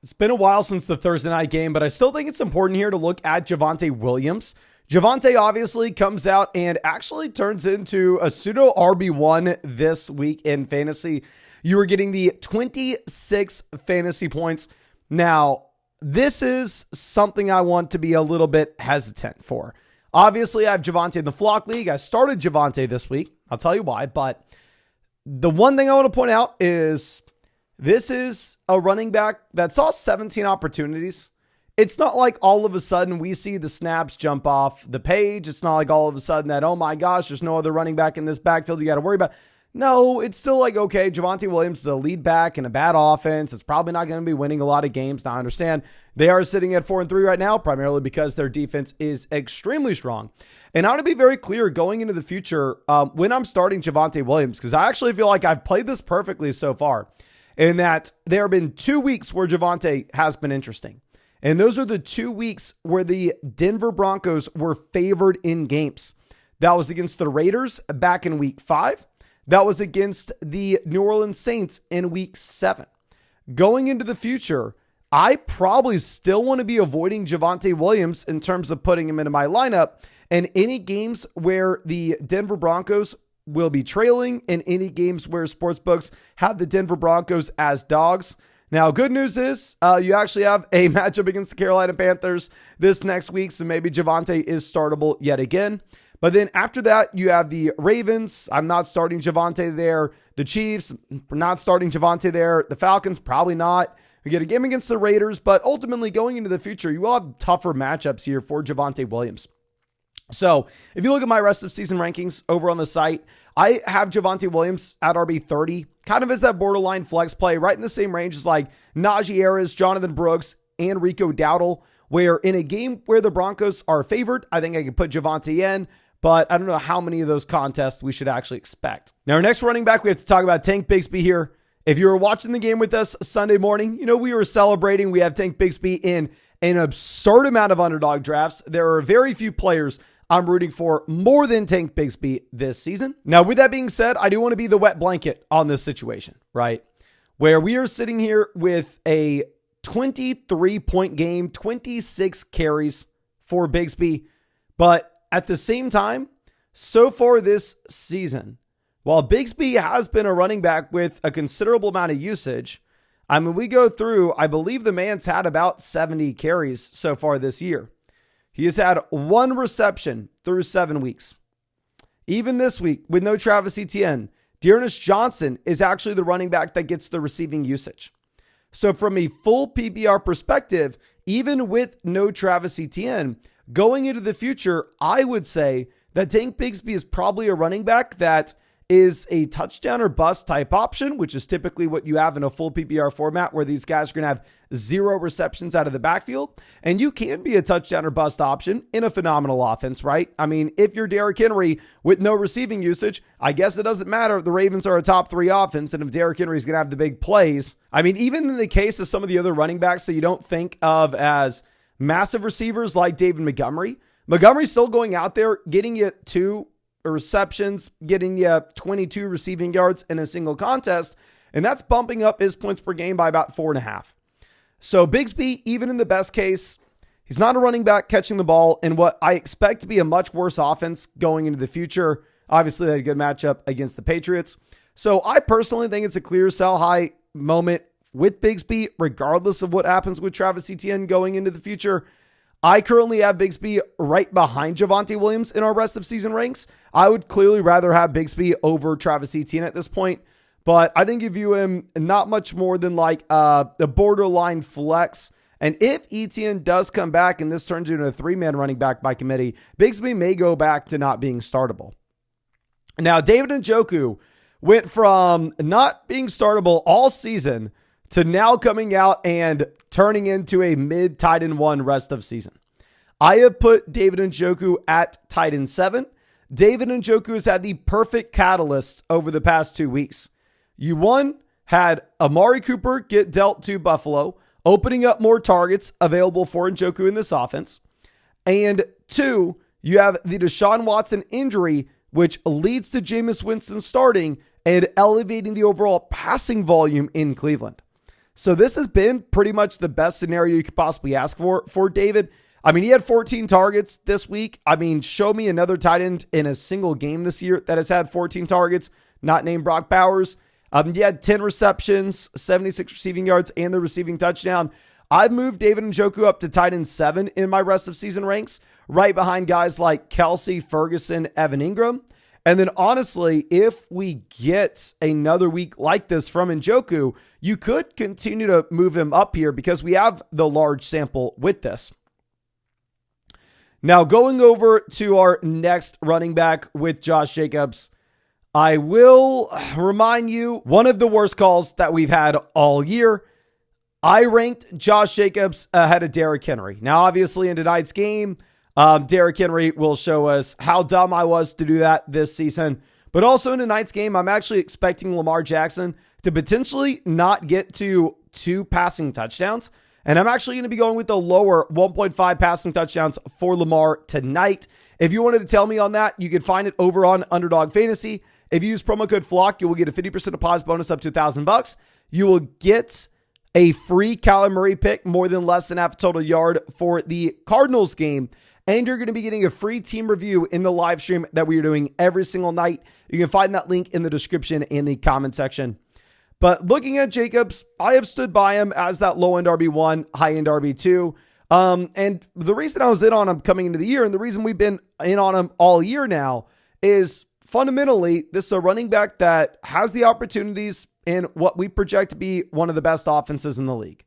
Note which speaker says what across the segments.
Speaker 1: It's been a while since the Thursday night game, but I still think it's important here to look at Javante Williams. Javante obviously comes out and actually turns into a pseudo RB1 this week in fantasy. You are getting the 26 fantasy points. Now, this is something I want to be a little bit hesitant for. Obviously, I have Javante in the Flock League. I started Javante this week. I'll tell you why, but the one thing I want to point out is this is a running back that saw 17 opportunities. It's not like all of a sudden we see the snaps jump off the page. It's not like all of a sudden that, oh my gosh, there's no other running back in this backfield you got to worry about. No, it's still like, okay, Javante Williams is a lead back in a bad offense. It's probably not going to be winning a lot of games. Now, I understand they are sitting at 4-3 right now, primarily because their defense is extremely strong. And I want to be very clear going into the future when I'm starting Javante Williams, because I actually feel like I've played this perfectly so far, in that there have been 2 weeks where Javante has been interesting. And those are the 2 weeks where the Denver Broncos were favored in games. That was against the Raiders back in week 5. That was against the New Orleans Saints in week 7. Going into the future, I probably still want to be avoiding Javante Williams in terms of putting him into my lineup. And any games where the Denver Broncos will be trailing, and any games where sportsbooks have the Denver Broncos as dogs. Now, good news is you actually have a matchup against the Carolina Panthers this next week, so maybe Javante is startable yet again. But then after that, you have the Ravens. I'm not starting Javante there. The Chiefs, not starting Javante there. The Falcons, probably not. We get a game against the Raiders, but ultimately going into the future, you will have tougher matchups here for Javante Williams. So if you look at my rest of season rankings over on the site, I have Javante Williams at RB 30, kind of as that borderline flex play, right in the same range as like Najee Harris, Jonathan Brooks, and Rico Dowdle, where in a game where the Broncos are favored, I think I could put Javante in, but I don't know how many of those contests we should actually expect. Now, our next running back, we have to talk about Tank Bigsby here. If you were watching the game with us Sunday morning, we were celebrating. We have Tank Bigsby in an absurd amount of underdog drafts. There are very few players I'm rooting for more than Tank Bigsby this season. Now, with that being said, I do want to be the wet blanket on this situation, right? Where we are sitting here with a 23-point game, 26 carries for Bigsby. But at the same time, so far this season, while Bigsby has been a running back with a considerable amount of usage, I mean, we go through, I believe the man's had about 70 carries so far this year. He has had 1 reception through 7 weeks. Even this week, with no Travis Etienne, Dearness Johnson is actually the running back that gets the receiving usage. So from a full PPR perspective, even with no Travis Etienne, going into the future, I would say that Tank Bigsby is probably a running back that is a touchdown or bust type option, which is typically what you have in a full PPR format where these guys are going to have 0 receptions out of the backfield. And you can be a touchdown or bust option in a phenomenal offense, right? I mean, if you're Derrick Henry with no receiving usage, I guess it doesn't matter if the Ravens are a top 3 offense and if Derrick Henry is going to have the big plays. I mean, even in the case of some of the other running backs that you don't think of as massive receivers like David Montgomery's still going out there, getting you 2 receptions, getting you 22 receiving yards in a single contest, and that's bumping up his points per game by about 4.5. So Bigsby, even in the best case, he's not a running back catching the ball in what I expect to be a much worse offense going into the future. Obviously, they had a good matchup against the Patriots. So I personally think it's a clear sell high moment with Bigsby, regardless of what happens with Travis Etienne going into the future. I currently have Bigsby right behind Javante Williams in our rest of season ranks. I would clearly rather have Bigsby over Travis Etienne at this point, but I think you view him not much more than like a borderline flex. And if Etienne does come back and this turns into a 3-man running back by committee, Bigsby may go back to not being startable. Now, David Njoku went from not being startable all season to now coming out and turning into a mid-tight end 1 rest of season. I have put David Njoku at tight end 7. David Njoku has had the perfect catalyst over the past 2 weeks. You, 1, had Amari Cooper get dealt to Buffalo, opening up more targets available for Njoku in this offense. And 2, you have the Deshaun Watson injury, which leads to Jameis Winston starting and elevating the overall passing volume in Cleveland. So this has been pretty much the best scenario you could possibly ask for David. I mean, he had 14 targets this week. I mean, show me another tight end in a single game this year that has had 14 targets, not named Brock Bowers. He had 10 receptions, 76 receiving yards, and the receiving touchdown. I've moved David Njoku up to tight end 7 in my rest of season ranks, right behind guys like Kelsey, Ferguson, Evan Ingram. And then honestly, if we get another week like this from Njoku, you could continue to move him up here because we have the large sample with this. Now, going over to our next running back with Josh Jacobs, I will remind you one of the worst calls that we've had all year. I ranked Josh Jacobs ahead of Derrick Henry. Now, obviously, in tonight's game, Derrick Henry will show us how dumb I was to do that this season. But also in tonight's game, I'm actually expecting Lamar Jackson to potentially not get to 2 passing touchdowns. And I'm actually going to be going with the lower 1.5 passing touchdowns for Lamar tonight. If you wanted to tell me on that, you can find it over on Underdog Fantasy. If you use promo code FLOCK, you will get a 50% deposit bonus up to $1,000. You will get a free Kyler Murray pick, more than less than half a total yard for the Cardinals game. And you're going to be getting a free team review in the live stream that we are doing every single night. You can find that link in the description and the comment section. But looking at Jacobs, I have stood by him as that low-end RB1, high-end RB2. And the reason I was in on him coming into the year, and the reason we've been in on him all year now, is fundamentally, this is a running back that has the opportunities in what we project to be one of the best offenses in the league.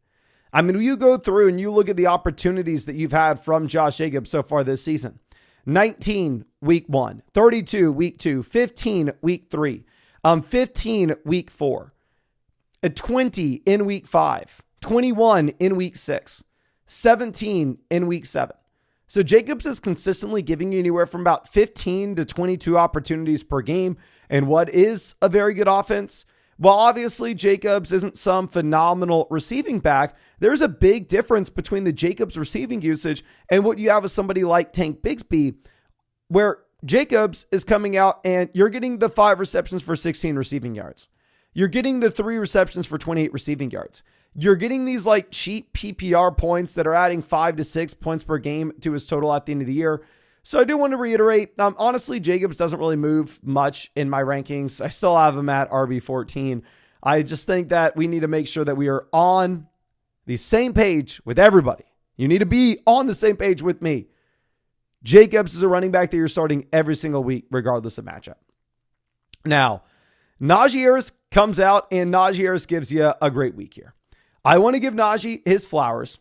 Speaker 1: I mean, when you go through and you look at the opportunities that you've had from Josh Jacobs so far this season, 19 week 1, 32 week 2, 15 week 3, 15 week 4, 20 in week 5, 21 in week 6, 17 in week 7. So Jacobs is consistently giving you anywhere from about 15 to 22 opportunities per game and what is a very good offense. While obviously Jacobs isn't some phenomenal receiving back, there's a big difference between the Jacobs receiving usage and what you have with somebody like Tank Bigsby, where Jacobs is coming out and you're getting the 5 receptions for 16 receiving yards. You're getting the 3 receptions for 28 receiving yards. You're getting these like cheap PPR points that are adding 5 to 6 points per game to his total at the end of the year. So I do want to reiterate, honestly, Jacobs doesn't really move much in my rankings. I still have him at RB14. I just think that we need to make sure that we are on the same page with everybody. You need to be on the same page with me. Jacobs is a running back that you're starting every single week, regardless of matchup. Now, Najee Harris comes out and Najee Harris gives you a great week here. I want to give Najee his flowers.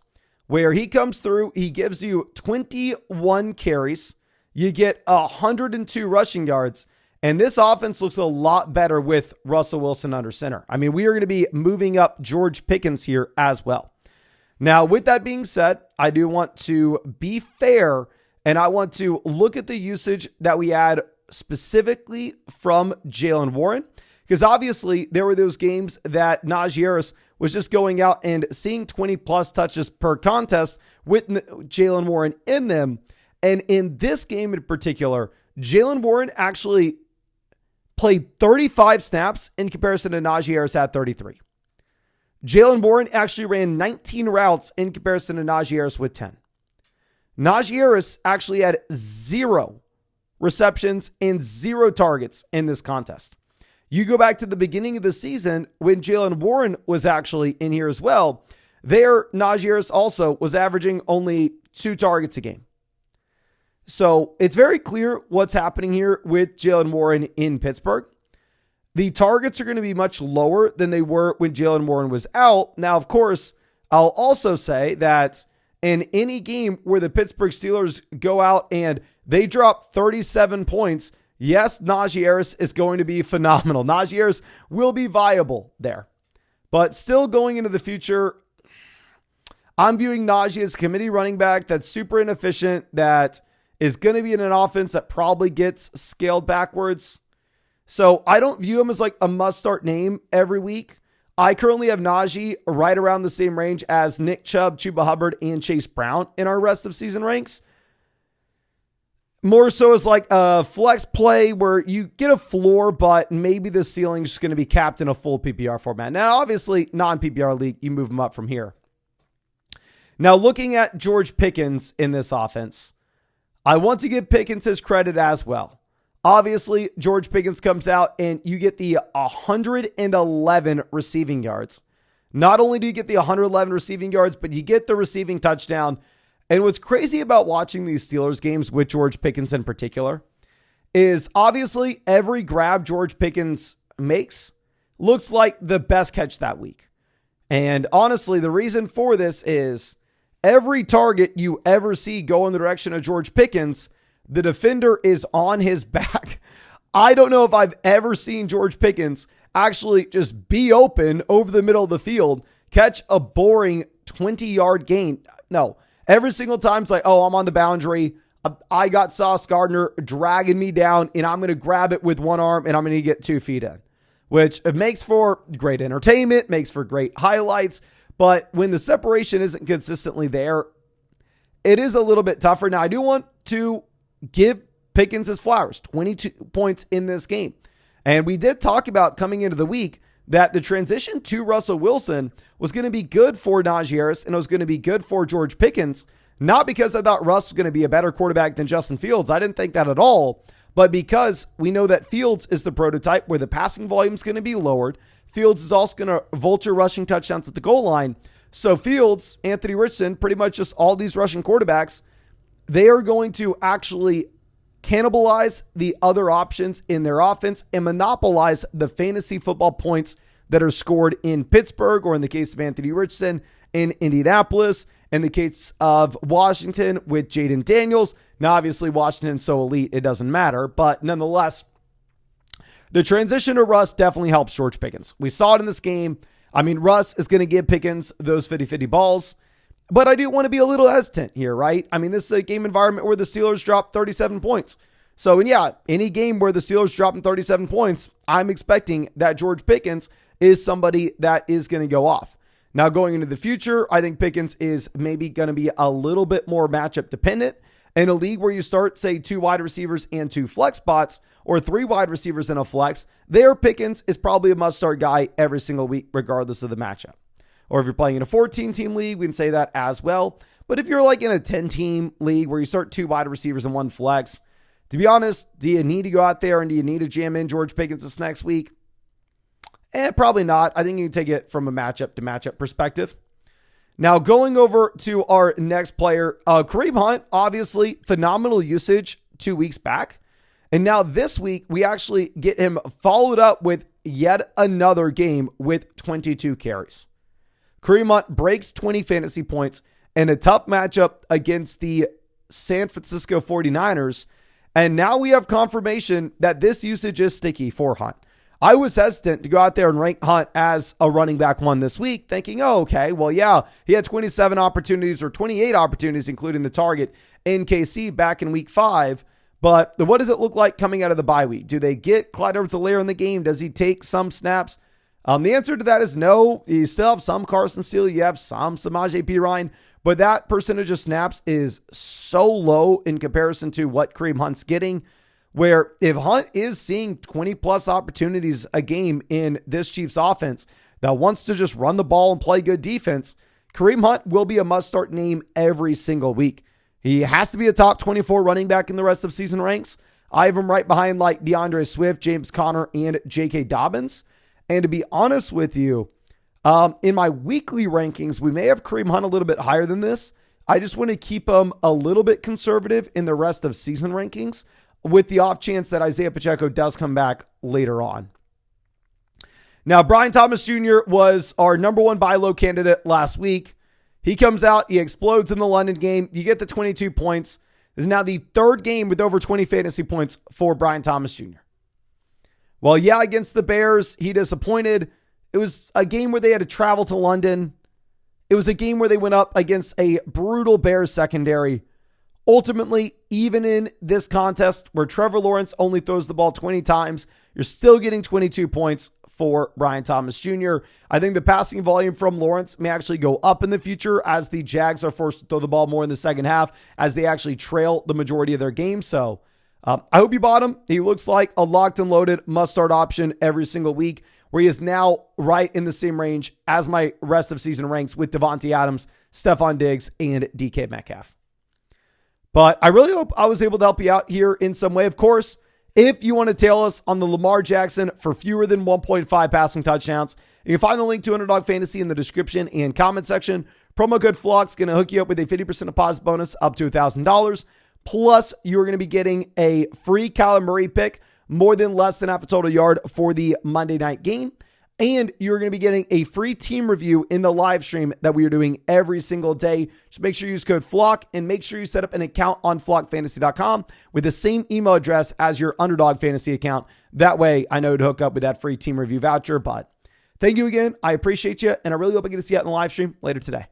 Speaker 1: Where he comes through, he gives you 21 carries. You get 102 rushing yards. And this offense looks a lot better with Russell Wilson under center. I mean, we are going to be moving up George Pickens here as well. Now, with that being said, I do want to be fair and I want to look at the usage that we had specifically from Jaylen Warren. Because obviously there were those games that Najee Harris was just going out and seeing 20 plus touches per contest with Jaylen Warren in them. And in this game in particular, Jaylen Warren actually played 35 snaps in comparison to Najee Harris at 33. Jaylen Warren actually ran 19 routes in comparison to Najee Harris with 10. Najee Harris actually had 0 receptions and 0 targets in this contest. You go back to the beginning of the season when Jaylen Warren was actually in here as well. There, Najee Harris also was averaging only 2 targets a game. So it's very clear what's happening here with Jaylen Warren in Pittsburgh. The targets are going to be much lower than they were when Jaylen Warren was out. Now, of course, I'll also say that in any game where the Pittsburgh Steelers go out and they drop 37 points, yes, Najee Harris is going to be phenomenal. Najee Harris will be viable there. But still going into the future, I'm viewing Najee as a committee running back that's super inefficient, that is going to be in an offense that probably gets scaled backwards. So I don't view him as like a must-start name every week. I currently have Najee right around the same range as Nick Chubb, Chuba Hubbard, and Chase Brown in our rest of season ranks. more so as like a flex play where you get a floor, but maybe the ceiling is going to be capped in a full PPR format. Now, obviously, non-PPR league, you move them up from here. Now, looking at George Pickens in this offense, I want to give Pickens his credit as well. Obviously, George Pickens comes out and you get the 111 receiving yards. Not only do you get the 111 receiving yards, but you get the receiving touchdown. And what's crazy about watching these Steelers games with George Pickens in particular is obviously every grab George Pickens makes looks like the best catch that week. And honestly, the reason for this is every target you ever see go in the direction of George Pickens, the defender is on his back. I don't know if I've ever seen George Pickens actually just be open over the middle of the field, catch a boring 20-yard gain. No. Every single time it's like, oh, I'm on the boundary. I got Sauce Gardner dragging me down and I'm going to grab it with one arm and I'm going to get 2 feet in, which it makes for great entertainment, makes for great highlights. But when the separation isn't consistently there, it is a little bit tougher. Now, I do want to give Pickens his flowers, 22 points in this game. And we did talk about coming into the week that the transition to Russell Wilson was going to be good for Najee Harris and it was going to be good for George Pickens, not because I thought Russ was going to be a better quarterback than Justin Fields. I didn't think that at all, but because we know that Fields is the prototype where the passing volume is going to be lowered. Fields is also going to vulture rushing touchdowns at the goal line. So Fields, Anthony Richardson, pretty much just all these rushing quarterbacks, they are going to actually cannibalize the other options in their offense and monopolize the fantasy football points that are scored in Pittsburgh, or in the case of Anthony Richardson, in Indianapolis, in the case of Washington with Jaden Daniels. Now, obviously, Washington's so elite, it doesn't matter, but nonetheless, the transition to Russ definitely helps George Pickens. We saw it in this game. I mean, Russ is going to give Pickens those 50-50 balls, but I do want to be a little hesitant here, right? I mean, this is a game environment where the Steelers dropped 37 points. So, and yeah, any game where the Steelers dropping 37 points, I'm expecting that George Pickens is somebody that is going to go off. Now, going into the future, I think Pickens is maybe going to be a little bit more matchup dependent. In a league where you start, say, 2 wide receivers and 2 flex spots, or 3 wide receivers and a flex, there Pickens is probably a must-start guy every single week, regardless of the matchup. Or if you're playing in a 14-team league, we can say that as well. But if you're like in a 10-team league where you start 2 wide receivers and 1 flex, to be honest, do you need to go out there and do you need to jam in George Pickens this next week? Probably not. I think you can take it from a matchup to matchup perspective. Now, going over to our next player, Kareem Hunt, obviously phenomenal usage 2 weeks back. And now this week, we actually get him followed up with yet another game with 22 carries. Kareem Hunt breaks 20 fantasy points in a tough matchup against the San Francisco 49ers. And now we have confirmation that this usage is sticky for Hunt. I was hesitant to go out there and rank Hunt as a running back 1 this week, thinking, oh, okay, well, yeah, he had 27 opportunities or 28 opportunities, including the target in KC back in week 5. But what does it look like coming out of the bye week? Do they get Clyde Edwards-Helaire in the game? Does he take some snaps? The answer to that is no. You still have some Carson Steele. You have some Samaje Perine. But that percentage of snaps is so low in comparison to what Kareem Hunt's getting, where if Hunt is seeing 20-plus opportunities a game in this Chiefs offense that wants to just run the ball and play good defense, Kareem Hunt will be a must-start name every single week. He has to be a top 24 running back in the rest of season ranks. I have him right behind like DeAndre Swift, James Conner, and J.K. Dobbins. And to be honest with you, in my weekly rankings, we may have Kareem Hunt a little bit higher than this. I just want to keep him a little bit conservative in the rest of season rankings with the off chance that Isaiah Pacheco does come back later on. Now, Brian Thomas Jr. was our number 1 buy low candidate last week. He comes out, he explodes in the London game. You get the 22 points. This is now the 3rd game with over 20 fantasy points for Brian Thomas Jr. Well, yeah, against the Bears, he disappointed. It was a game where they had to travel to London. It was a game where they went up against a brutal Bears secondary. Ultimately, even in this contest where Trevor Lawrence only throws the ball 20 times, you're still getting 22 points for Brian Thomas Jr. I think the passing volume from Lawrence may actually go up in the future as the Jags are forced to throw the ball more in the second half as they actually trail the majority of their game. So I hope you bought him. He looks like a locked and loaded must-start option every single week, where he is now right in the same range as my rest of season ranks with Davante Adams, Stephon Diggs, and DK Metcalf. But I really hope I was able to help you out here in some way. Of course, if you want to tail us on the Lamar Jackson for fewer than 1.5 passing touchdowns, you can find the link to Underdog Fantasy in the description and comment section. Promo code FLOCK's going to hook you up with a 50% deposit bonus up to $1,000. Plus, you're going to be getting a free Kyler Murray pick, more than less than half a total yard for the Monday night game. And you're going to be getting a free team review in the live stream that we are doing every single day. Just make sure you use code FLOCK and make sure you set up an account on flockfantasy.com with the same email address as your Underdog Fantasy account. That way, I know to hook up with that free team review voucher. But thank you again. I appreciate you. And I really hope I get to see you out in the live stream later today.